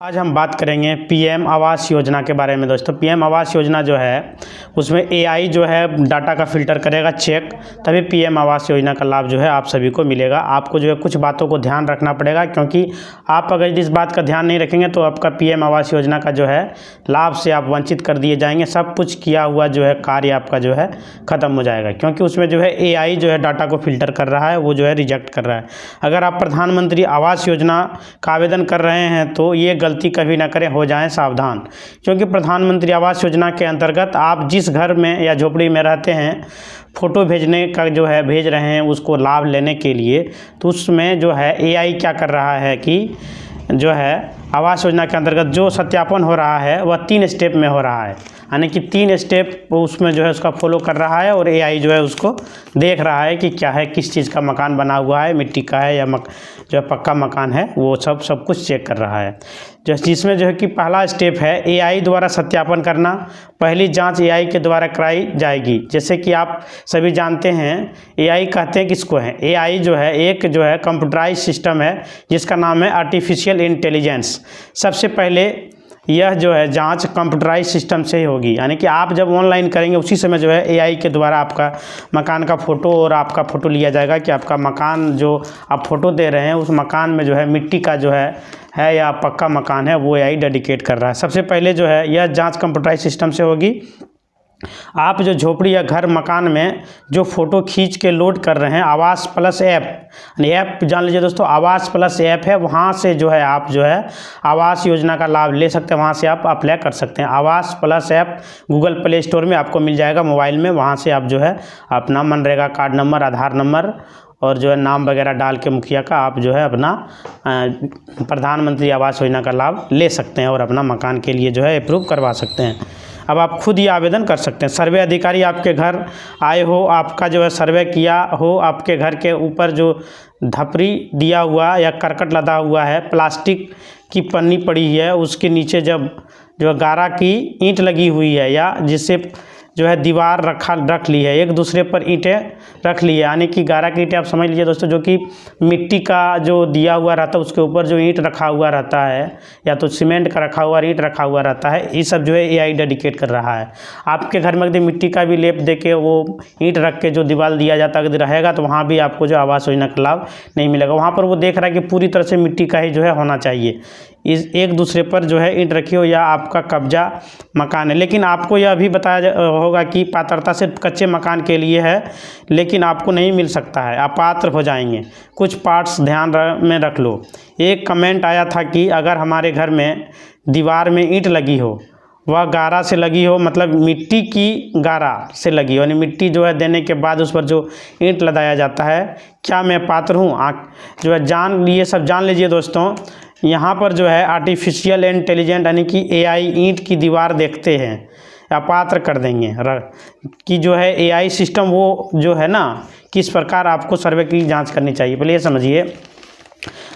आज हम बात करेंगे पीएम आवास योजना के बारे में। दोस्तों, पीएम आवास योजना जो है उसमें एआई जो है डाटा का फ़िल्टर करेगा चेक, तभी पीएम आवास योजना का लाभ जो है आप सभी को मिलेगा। आपको जो है कुछ बातों को ध्यान रखना पड़ेगा, क्योंकि आप अगर इस बात का ध्यान नहीं रखेंगे तो आपका पीएम आवास योजना का जो है लाभ से आप वंचित कर दिए जाएंगे। सब कुछ किया हुआ जो है कार्य आपका जो है ख़त्म हो जाएगा, क्योंकि उसमें जो है एआई जो है डाटा को फ़िल्टर कर रहा है, वो जो है रिजेक्ट कर रहा है। अगर आप प्रधानमंत्री आवास योजना का आवेदन कर रहे हैं तो ये गलती कभी ना करें, हो जाएं सावधान, क्योंकि प्रधानमंत्री आवास योजना के अंतर्गत आप जिस घर में या झोपड़ी में रहते हैं फ़ोटो भेजने का जो है भेज रहे हैं उसको लाभ लेने के लिए, तो उसमें जो है एआई क्या कर रहा है कि जो है आवास योजना के अंतर्गत जो सत्यापन हो रहा है वह 3 स्टेप में हो रहा है, यानी कि 3 स्टेप उसमें जो है उसका फॉलो कर रहा है और एआई जो है उसको देख रहा है कि क्या है, किस चीज़ का मकान बना हुआ है, मिट्टी का है या जो है पक्का मकान है, वो सब कुछ चेक कर रहा है। जिसमें जो है कि पहला स्टेप है एआई द्वारा सत्यापन करना। पहली जांच एआई के द्वारा कराई जाएगी। जैसे कि आप सभी जानते हैं एआई कहते हैं किसको है। एआई जो है एक जो है कंप्यूटराइज सिस्टम है जिसका नाम है आर्टिफिशियल इंटेलिजेंस। सबसे पहले यह जो है जांच कंप्यूटराइज सिस्टम से ही होगी, यानी कि आप जब ऑनलाइन करेंगे उसी समय जो है एआई के द्वारा आपका मकान का फ़ोटो और आपका फ़ोटो लिया जाएगा कि आपका मकान जो आप फ़ोटो दे रहे हैं उस मकान में जो है मिट्टी का जो है या पक्का मकान है, वो एआई डेडिकेट कर रहा है। सबसे पहले जो है यह जांच कंप्यूटराइज सिस्टम से होगी। आप जो झोपड़ी या घर मकान में जो फ़ोटो खींच के लोड कर रहे हैं, आवास प्लस ऐप जान लीजिए दोस्तों, आवास प्लस ऐप है, वहाँ से जो है आप जो है आवास योजना का लाभ ले सकते हैं। वहाँ से आप अप्लाई कर सकते हैं। आवास plus app Google play store में आपको मिल जाएगा मोबाइल में। वहाँ से आप जो है अपना मनरेगा कार्ड नंबर, आधार नंबर और जो है नाम वगैरह डाल के मुखिया का आप जो है अपना प्रधानमंत्री आवास योजना का लाभ ले सकते हैं और अपना मकान के लिए जो है अप्रूव करवा सकते हैं। अब आप खुद ही आवेदन कर सकते हैं। सर्वे अधिकारी आपके घर आए हो, आपका जो है सर्वे किया हो, आपके घर के ऊपर जो धपरी दिया हुआ या करकट लदा हुआ है, प्लास्टिक की पन्नी पड़ी है, उसके नीचे जब जो गारा की ईंट लगी हुई है या जिससे जो है दीवार रख ली है, एक दूसरे पर ईंटें रख ली है, यानी कि गारा की ईंटें आप समझ लीजिए दोस्तों, जो कि मिट्टी का जो दिया हुआ रहता है उसके ऊपर जो ईंट रखा हुआ रहता है या तो सीमेंट का रखा हुआ ईंट रखा हुआ रहता है, ये सब जो है एआई डेडिकेट कर रहा है। आपके घर में यदि मिट्टी का भी लेप दे के वो ईंट रख के जो दीवार दिया जाता है यदि रहेगा तो वहाँ भी आपको जो आवास योजना का लाभ नहीं मिलेगा। वहाँ पर वो देख रहा है कि पूरी तरह से मिट्टी का ही जो है होना चाहिए, इस एक दूसरे पर जो है ईंट रखी हो या आपका कब्जा मकान है। लेकिन आपको यह भी बताया होगा कि पात्रता सिर्फ कच्चे मकान के लिए है, लेकिन आपको नहीं मिल सकता है, अपात्र हो जाएंगे। कुछ पार्ट्स ध्यान में रख लो। एक कमेंट आया था कि अगर हमारे घर में दीवार में ईंट लगी हो, वह गारा से लगी हो, मतलब मिट्टी की गारा से लगी हो, यानी मिट्टी जो है देने के बाद उस पर जो ईंट लगाया जाता है, क्या मैं पात्र हूँ? जो है ये सब जान लीजिए दोस्तों। यहाँ पर जो है आर्टिफिशियल इंटेलिजेंट यानी कि एआई ईंट की दीवार देखते हैं, अपात्र कर देंगे कि जो है एआई सिस्टम वो जो है ना किस प्रकार आपको सर्वे की जांच करनी चाहिए। पहले ये समझिए,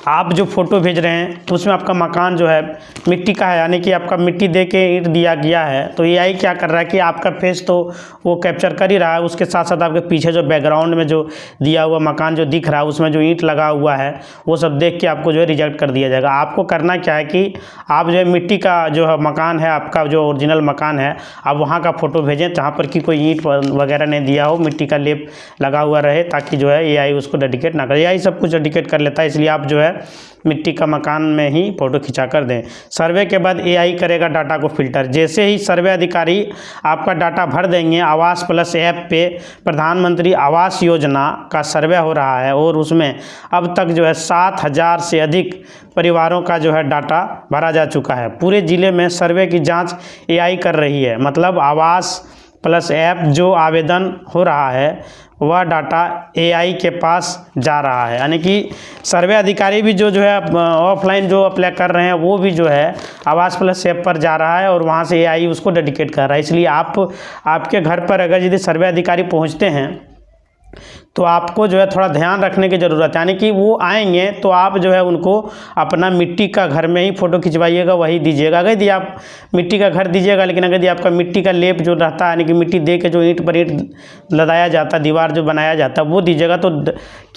आप जो फ़ोटो भेज रहे हैं तो उसमें आपका मकान जो है मिट्टी का है, यानी कि आपका मिट्टी दे के ईंट दिया गया है, तो एआई क्या कर रहा है कि आपका फेस तो वो कैप्चर कर ही रहा है, उसके साथ साथ आपके पीछे जो बैकग्राउंड में जो दिया हुआ मकान जो दिख रहा है उसमें जो ईंट लगा हुआ है वो सब देख के आपको जो है रिजेक्ट कर दिया जाएगा। आपको करना क्या है कि आप जो है मिट्टी का जो है मकान है, आपका जो ओरिजिनल मकान है, आप वहाँ का फ़ोटो भेजें जहाँ पर कि कोई ईंट वगैरह नहीं दिया हो, मिट्टी का लेप लगा हुआ रहे, ताकि जो है एआई उसको डेडिकेट ना करे। एआई सब कुछ डेडिकेट कर लेता है, इसलिए आप जो है मिट्टी का मकान में ही फ़ोटो खिंचा कर दें। सर्वे के बाद एआई करेगा डाटा को फ़िल्टर। जैसे ही सर्वे अधिकारी आपका डाटा भर देंगे, आवास प्लस ऐप पे प्रधानमंत्री आवास योजना का सर्वे हो रहा है और उसमें अब तक जो है 7,000 से अधिक परिवारों का जो है डाटा भरा जा चुका है। पूरे ज़िले में सर्वे की जाँच एआई कर रही है, मतलब आवास प्लस ऐप जो आवेदन हो रहा है वह डाटा एआई के पास जा रहा है, यानी कि सर्वे अधिकारी भी जो है ऑफलाइन जो अप्लाई कर रहे हैं वो भी जो है आवास प्लस ऐप पर जा रहा है और वहाँ से एआई उसको डेडिकेट कर रहा है। इसलिए आपके घर पर अगर यदि सर्वे अधिकारी पहुँचते हैं तो आपको जो है थोड़ा ध्यान रखने की ज़रूरत है, यानी कि वो आएंगे तो आप जो है उनको अपना मिट्टी का घर में ही फ़ोटो खिंचवाइएगा, वही दीजिएगा। अगर यदि आप मिट्टी का घर दीजिएगा लेकिन अगर यदि आपका मिट्टी का लेप जो रहता है, यानी कि मिट्टी दे के जो ईंट पर ईंट लदाया जाता है, दीवार जो बनाया जाता है, वो दीजिएगा तो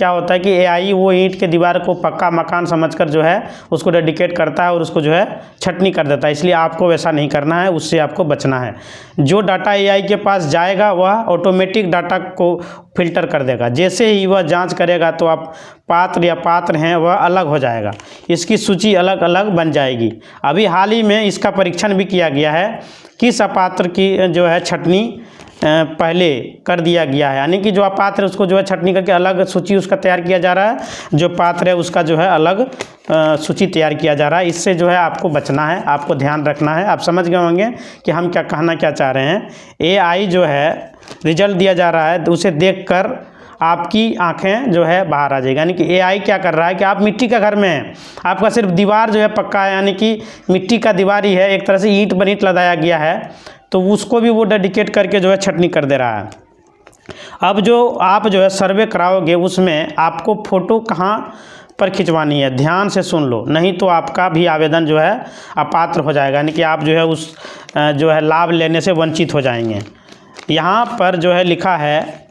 क्या होता है कि एआई वो ईंट के दीवार को पक्का मकान समझकर जो है उसको डेडिकेट करता है और उसको जो है छटनी कर देता है। इसलिए आपको वैसा नहीं करना है, उससे आपको बचना है। जो डाटा एआई के पास जाएगा वह ऑटोमेटिक डाटा को फिल्टर कर देगा। जैसे ही वह जांच करेगा तो आप पात्र या पात्र हैं वह अलग हो जाएगा, इसकी सूची अलग अलग बन जाएगी। अभी हाल ही में इसका परीक्षण भी किया गया है, किस अपात्र की जो है छटनी पहले कर दिया गया है, यानी कि जो अपात्र है उसको जो है छटनी करके अलग सूची उसका तैयार किया जा रहा है, जो पात्र है उसका जो है अलग सूची तैयार किया जा रहा है। इससे जो है आपको बचना है, आपको ध्यान रखना है। आप समझ गए होंगे कि हम क्या कहना क्या चाह रहे हैं। एआई जो है रिजल्ट दिया जा रहा है, उसे देखकर आपकी आंखें जो है बाहर आ जाएगी। यानी कि एआई क्या कर रहा है कि आप मिट्टी का घर में हैं, आपका सिर्फ दीवार जो है पक्का है, यानी कि मिट्टी का दीवार ही है, एक तरह से ईंट बनीट लगाया गया है, तो उसको भी वो डेडिकेट करके जो है छटनी कर दे रहा है। अब जो आप जो है सर्वे कराओगे उसमें आपको फ़ोटो कहाँ पर खिंचवानी है, ध्यान से सुन लो, नहीं तो आपका भी आवेदन जो है अपात्र हो जाएगा, यानी कि आप जो है उस जो है लाभ लेने से वंचित हो जाएंगे। यहाँ पर जो है लिखा है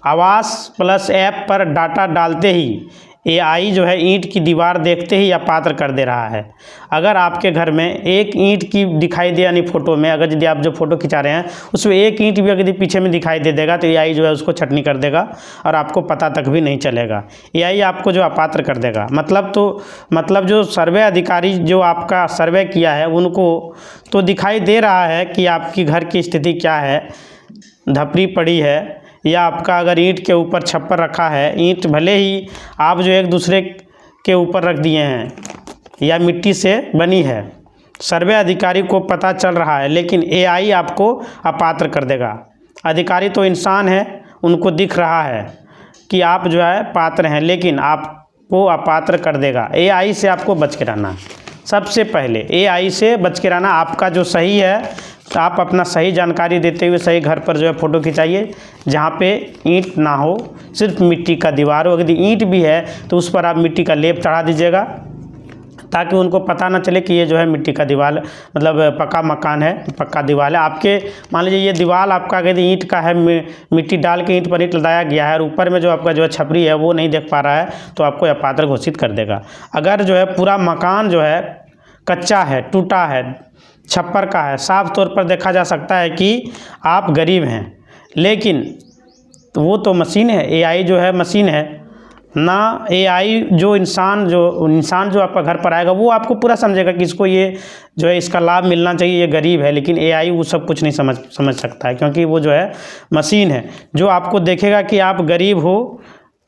आवास प्लस ऐप पर डाटा डालते ही एआई जो है ईंट की दीवार देखते ही अपात्र कर दे रहा है। अगर आपके घर में एक ईंट की दिखाई दे, यानी फ़ोटो में अगर यदि आप जो फ़ोटो खिंचा रहे हैं उसमें एक ईंट भी अगर पीछे में दिखाई दे देगा तो एआई जो है उसको छटनी कर देगा और आपको पता तक भी नहीं चलेगा। एआई आपको जो अपात्र कर देगा। मतलब जो सर्वे अधिकारी जो आपका सर्वे किया है उनको तो दिखाई दे रहा है कि आपकी घर की स्थिति क्या है, धपरी पड़ी है या आपका अगर ईंट के ऊपर छप्पर रखा है, ईंट भले ही आप जो एक दूसरे के ऊपर रख दिए हैं या मिट्टी से बनी है, सर्वे अधिकारी को पता चल रहा है, लेकिन एआई आपको अपात्र कर देगा। अधिकारी तो इंसान है, उनको दिख रहा है कि आप जो है पात्र हैं, लेकिन आपको अपात्र कर देगा। एआई से आपको बच के रहना, सबसे पहले एआई से बच के रहना। आपका जो सही है तो आप अपना सही जानकारी देते हुए सही घर पर जो है फ़ोटो खिंचाइए जहाँ पे ईंट ना हो, सिर्फ मिट्टी का दीवार हो। अगर ईंट भी है तो उस पर आप मिट्टी का लेप चढ़ा दीजिएगा ताकि उनको पता ना चले कि ये जो है मिट्टी का दीवार मतलब पक्का मकान है, पक्का दीवार है। आपके मान लीजिए ये दीवार आपका अगर ईंट का है, मिट्टी डाल के ईंट पर ईंट लगाया गया है और ऊपर में जो आपका जो है छपरी है वो नहीं देख पा रहा है तो आपको अपात्र घोषित कर देगा। अगर जो है पूरा मकान जो है कच्चा है, टूटा है, छप्पर का है, साफ तौर पर देखा जा सकता है कि आप गरीब हैं, लेकिन वो तो मशीन है, एआई जो है मशीन है ना। एआई जो इंसान जो आपका घर पर आएगा वो आपको पूरा समझेगा कि इसको ये जो है इसका लाभ मिलना चाहिए, ये गरीब है, लेकिन एआई वो सब कुछ नहीं समझ सकता है, क्योंकि वो जो है मशीन है। जो आपको देखेगा कि आप गरीब हो,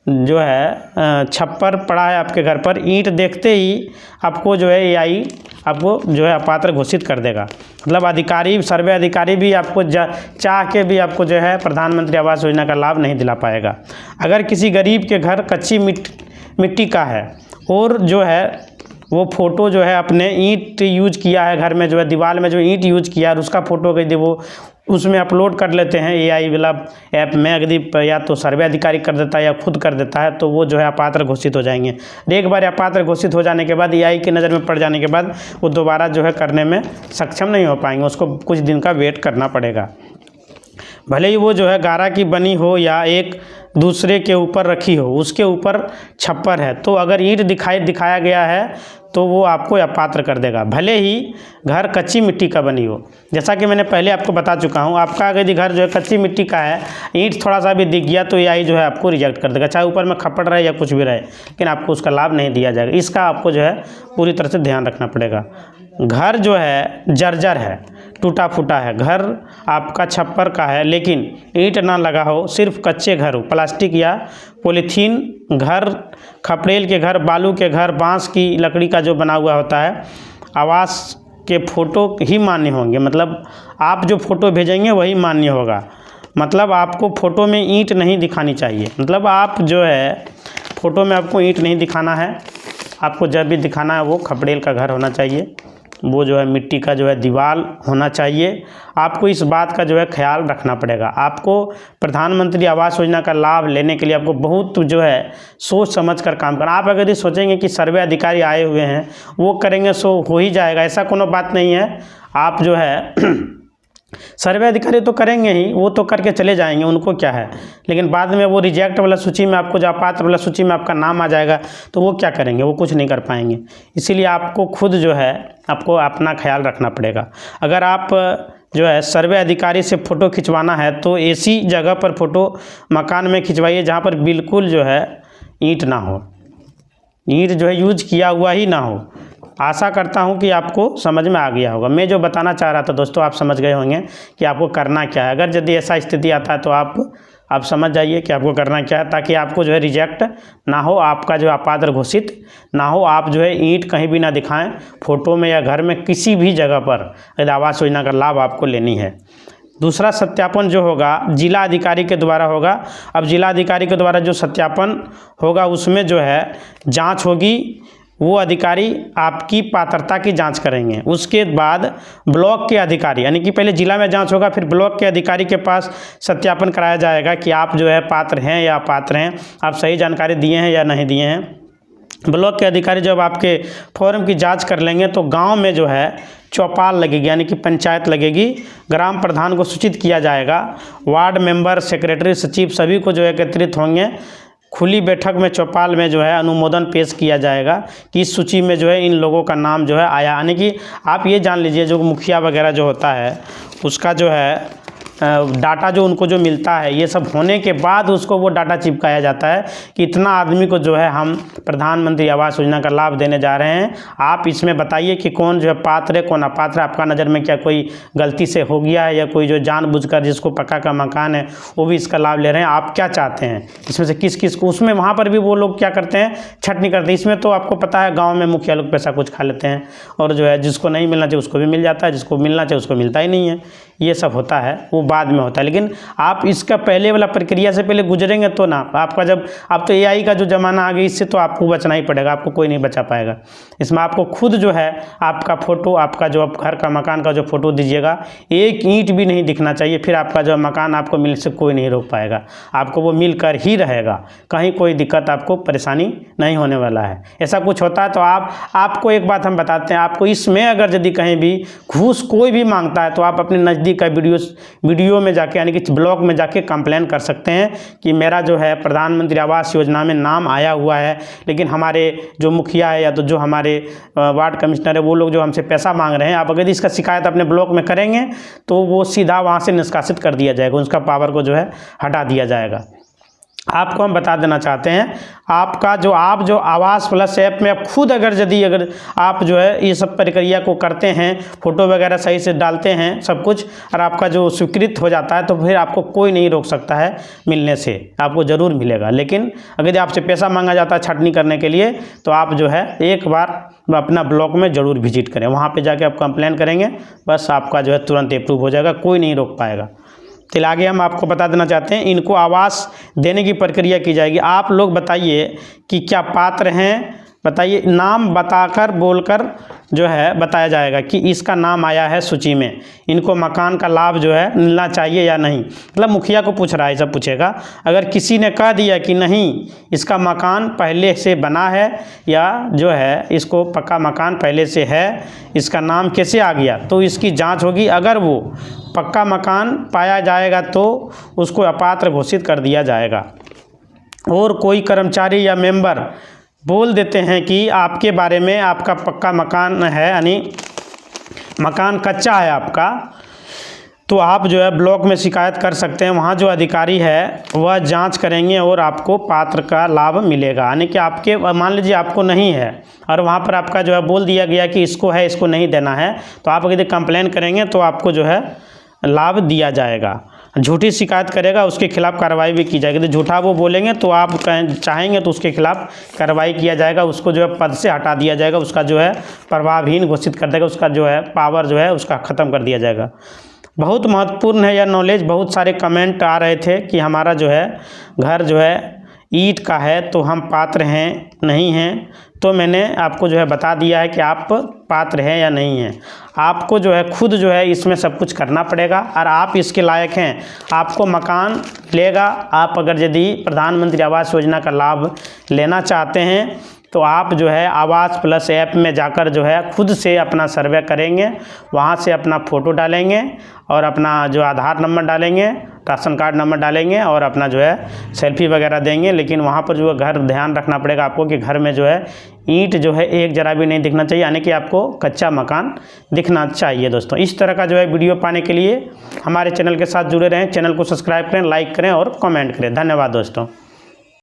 जो है छप्पर पड़ा है आपके घर पर, ईंट देखते ही आपको जो है एआई आपको जो है अपात्र घोषित कर देगा। मतलब अधिकारी, सर्वे अधिकारी भी आपको चाह के भी आपको जो है प्रधानमंत्री आवास योजना का लाभ नहीं दिला पाएगा। अगर किसी गरीब के घर कच्ची मिट्टी का है और जो है वो फ़ोटो जो है अपने ईंट यूज किया है घर में, जो है दीवार में जो ईंट यूज किया है उसका फ़ोटो यदि वो उसमें अपलोड कर लेते हैं एआई वाला ऐप में, अगर या तो सर्वे अधिकारी कर देता है या खुद कर देता है तो वो जो है अपात्र घोषित हो जाएंगे। एक बार अपात्र घोषित हो जाने के बाद एआई की नज़र में पड़ जाने के बाद वो दोबारा जो है करने में सक्षम नहीं हो पाएंगे, उसको कुछ दिन का वेट करना पड़ेगा। भले ही वो जो है गारा की बनी हो या एक दूसरे के ऊपर रखी हो, उसके ऊपर छप्पर है, तो अगर ईंट दिखाया गया है तो वो आपको अपात्र कर देगा, भले ही घर कच्ची मिट्टी का बनी हो। जैसा कि मैंने पहले आपको बता चुका हूँ, आपका अगर घर जो है कच्ची मिट्टी का है, ईंट थोड़ा सा भी दिख गया तो एआई जो है आपको रिजेक्ट कर देगा, चाहे ऊपर में खपड़ रहे या कुछ भी रहे, लेकिन आपको उसका लाभ नहीं दिया जाएगा। इसका आपको जो है पूरी तरह से ध्यान रखना पड़ेगा। घर जो है जर्जर है, टूटा फूटा है, घर आपका छप्पर का है लेकिन ईंट ना लगा हो, सिर्फ कच्चे घर हो, प्लास्टिक या पॉलीथीन घर, खपड़ेल के घर, बालू के घर, बांस की लकड़ी का जो बना हुआ होता है, आवास के फ़ोटो ही मान्य होंगे। मतलब आप जो फ़ोटो भेजेंगे वही मान्य होगा। मतलब आपको फ़ोटो में ईंट नहीं दिखानी चाहिए। मतलब आप जो है फ़ोटो में आपको ईंट नहीं दिखाना है, आपको जब भी दिखाना है वो खपड़ेल का घर होना चाहिए, वो जो है मिट्टी का जो है दीवार होना चाहिए। आपको इस बात का जो है ख्याल रखना पड़ेगा। आपको प्रधानमंत्री आवास योजना का लाभ लेने के लिए आपको बहुत जो है सोच समझ कर काम करना। आप अगर ये सोचेंगे कि सर्वे अधिकारी आए हुए हैं वो करेंगे सो हो ही जाएगा, ऐसा कोनो बात नहीं है। आप जो है सर्वे अधिकारी तो करेंगे ही, वो तो करके चले जाएंगे, उनको क्या है, लेकिन बाद में वो रिजेक्ट वाला सूची में आपको, जो अपात्र वाला सूची में आपका नाम आ जाएगा तो वो क्या करेंगे, वो कुछ नहीं कर पाएंगे। इसीलिए आपको खुद जो है आपको अपना ख्याल रखना पड़ेगा। अगर आप जो है सर्वे अधिकारी से फ़ोटो खिंचवाना है तो ऐसी जगह पर फ़ोटो मकान में खिंचवाइए जहाँ पर बिल्कुल जो है ईंट ना हो, ईंट जो है यूज किया हुआ ही ना हो। आशा करता हूं कि आपको समझ में आ गया होगा। मैं जो बताना चाह रहा था दोस्तों, आप समझ गए होंगे कि आपको करना क्या है। अगर यदि ऐसा स्थिति आता है तो आप समझ जाइए कि आपको करना क्या है, ताकि आपको जो है रिजेक्ट ना हो, आपका जो अपात्र घोषित ना हो, आप जो है ईंट कहीं भी ना दिखाएं फ़ोटो में या घर में, किसी भी जगह पर यदि आवास योजना का लाभ आपको लेनी है। दूसरा सत्यापन जो होगा जिला अधिकारी के द्वारा होगा। अब जिला अधिकारी के द्वारा जो सत्यापन होगा उसमें जो है जांच होगी, वो अधिकारी आपकी पात्रता की जांच करेंगे। उसके बाद ब्लॉक के अधिकारी, यानी कि पहले जिला में जांच होगा, फिर ब्लॉक के अधिकारी के पास सत्यापन कराया जाएगा कि आप जो है पात्र हैं या अपात्र हैं, आप सही जानकारी दिए हैं या नहीं दिए हैं। ब्लॉक के अधिकारी जब आपके फॉर्म की जांच कर लेंगे तो गांव में जो है चौपाल लगेगी, यानी कि पंचायत लगेगी। ग्राम प्रधान को सूचित किया जाएगा, वार्ड मेंबर, सेक्रेटरी, सचिव सभी को जो है एकत्रित होंगे। खुली बैठक में चौपाल में जो है अनुमोदन पेश किया जाएगा कि इस सूची में जो है इन लोगों का नाम जो है आया। यानी कि आप ये जान लीजिए जो मुखिया वगैरह जो होता है उसका जो है डाटा जो उनको जो मिलता है, ये सब होने के बाद उसको वो डाटा चिपकाया जाता है कि इतना आदमी को जो है हम प्रधानमंत्री आवास योजना का लाभ देने जा रहे हैं। आप इसमें बताइए कि कौन जो है पात्र है, कौन अपात्र है। आपका नज़र में क्या कोई गलती से हो गया है या कोई जो जानबूझकर जिसको पक्का का मकान है वो भी इसका लाभ ले रहे हैं, आप क्या चाहते हैं, इसमें से किस किस को। उसमें वहाँ पर भी वो लोग क्या करते हैं, छटनी करते हैं। इसमें तो आपको पता है गाँव में मुखिया लोग पैसा कुछ खा लेते हैं और जो है जिसको नहीं मिलना चाहिए उसको भी मिल जाता है, जिसको मिलना चाहिए उसको मिलता ही नहीं है। ये सब होता है, वो बाद में होता है। लेकिन आप इसका पहले वाला प्रक्रिया से पहले गुजरेंगे तो ना आपका, जब आप तो एआई का जो ज़माना आ गया, इससे तो आपको बचना ही पड़ेगा, आपको कोई नहीं बचा पाएगा। इसमें आपको खुद जो है आपका फ़ोटो, आपका जो घर का मकान का जो फ़ोटो दीजिएगा, एक ईंट भी नहीं दिखना चाहिए, फिर आपका जो मकान आपको मिलने से कोई नहीं रोक पाएगा, आपको वो मिलकर ही रहेगा। कहीं कोई दिक्कत आपको परेशानी नहीं होने वाला है। ऐसा कुछ होता है तो आपको एक बात हम बताते हैं, आपको इसमें अगर यदि कहीं भी घूस कोई भी मांगता है तो आप अपने नज़दीक का वीडियो में जाके, यानी कि ब्लॉक में जाके कंप्लेन कर सकते हैं कि मेरा जो है प्रधानमंत्री आवास योजना में नाम आया हुआ है, लेकिन हमारे जो मुखिया है या तो जो हमारे वार्ड कमिश्नर है वो लोग जो हमसे पैसा मांग रहे हैं। आप अगर इसका शिकायत अपने ब्लॉक में करेंगे तो वो सीधा वहाँ से निष्कासित कर दिया जाएगा, उसका पावर को जो है हटा दिया जाएगा। आपको हम बता देना चाहते हैं, आपका जो आप जो आवास प्लस ऐप में आप खुद अगर आप जो है ये सब प्रक्रिया को करते हैं, फ़ोटो वगैरह सही से डालते हैं सब कुछ, और आपका जो स्वीकृत हो जाता है तो फिर आपको कोई नहीं रोक सकता है मिलने से, आपको ज़रूर मिलेगा। लेकिन अगर आपसे पैसा मांगा जाता है छटनी करने के लिए तो आप जो है एक बार अपना ब्लॉक में ज़रूर विजिट करें, वहाँ पर जाके आप कंप्लेन करेंगे, बस आपका जो है तुरंत अप्रूव हो जाएगा, कोई नहीं रोक पाएगा। फिर आगे हम आपको बता देना चाहते हैं, इनको आवास देने की प्रक्रिया की जाएगी। आप लोग बताइए कि क्या पात्र हैं, बताइए, नाम बताकर बोलकर जो है बताया जाएगा कि इसका नाम आया है सूची में, इनको मकान का लाभ जो है मिलना चाहिए या नहीं। मतलब मुखिया को पूछ रहा है, सब पूछेगा। अगर किसी ने कह दिया कि नहीं इसका मकान पहले से बना है या जो है इसको पक्का मकान पहले से है, इसका नाम कैसे आ गया, तो इसकी जांच होगी। अगर वो पक्का मकान पाया जाएगा तो उसको अपात्र घोषित कर दिया जाएगा। और कोई कर्मचारी या मेंबर बोल देते हैं कि आपके बारे में आपका पक्का मकान है, यानी मकान कच्चा है आपका, तो आप जो है ब्लॉक में शिकायत कर सकते हैं। वहाँ जो अधिकारी है वह जांच करेंगे और आपको पात्र का लाभ मिलेगा। यानी कि आपके, मान लीजिए आपको नहीं है और वहाँ पर आपका जो है बोल दिया गया कि इसको है, इसको नहीं देना है, तो आप अगर कंप्लेन करेंगे तो आपको जो है लाभ दिया जाएगा। झूठी शिकायत करेगा उसके खिलाफ कार्रवाई भी की जाएगी। तो झूठा वो बोलेंगे तो आप चाहेंगे तो उसके खिलाफ कार्रवाई किया जाएगा, उसको जो है पद से हटा दिया जाएगा, उसका जो है प्रभावहीन घोषित कर देगा, उसका जो है पावर जो है उसका ख़त्म कर दिया जाएगा। बहुत महत्वपूर्ण है यह नॉलेज। बहुत सारे कमेंट आ रहे थे कि हमारा जो है घर जो है ईंट का है तो हम पात्र हैं नहीं हैं, तो मैंने आपको जो है बता दिया है कि आप पात्र हैं या नहीं हैं। आपको जो है खुद जो है इसमें सब कुछ करना पड़ेगा और आप इसके लायक हैं, आपको मकान लेगा। आप अगर यदि प्रधानमंत्री आवास योजना का लाभ लेना चाहते हैं तो आप जो है आवास प्लस ऐप में जाकर जो है खुद से अपना सर्वे करेंगे, वहाँ से अपना फ़ोटो डालेंगे और अपना जो आधार नंबर डालेंगे, राशन कार्ड नंबर डालेंगे और अपना जो है सेल्फी वगैरह देंगे। लेकिन वहाँ पर जो है घर ध्यान रखना पड़ेगा आपको कि घर में जो है ईंट जो है एक जरा भी नहीं दिखना चाहिए, यानी कि आपको कच्चा मकान दिखना चाहिए। दोस्तों इस तरह का जो है वीडियो पाने के लिए हमारे चैनल के साथ जुड़े रहें, चैनल को सब्सक्राइब करें, लाइक करें और कमेंट करें। धन्यवाद दोस्तों।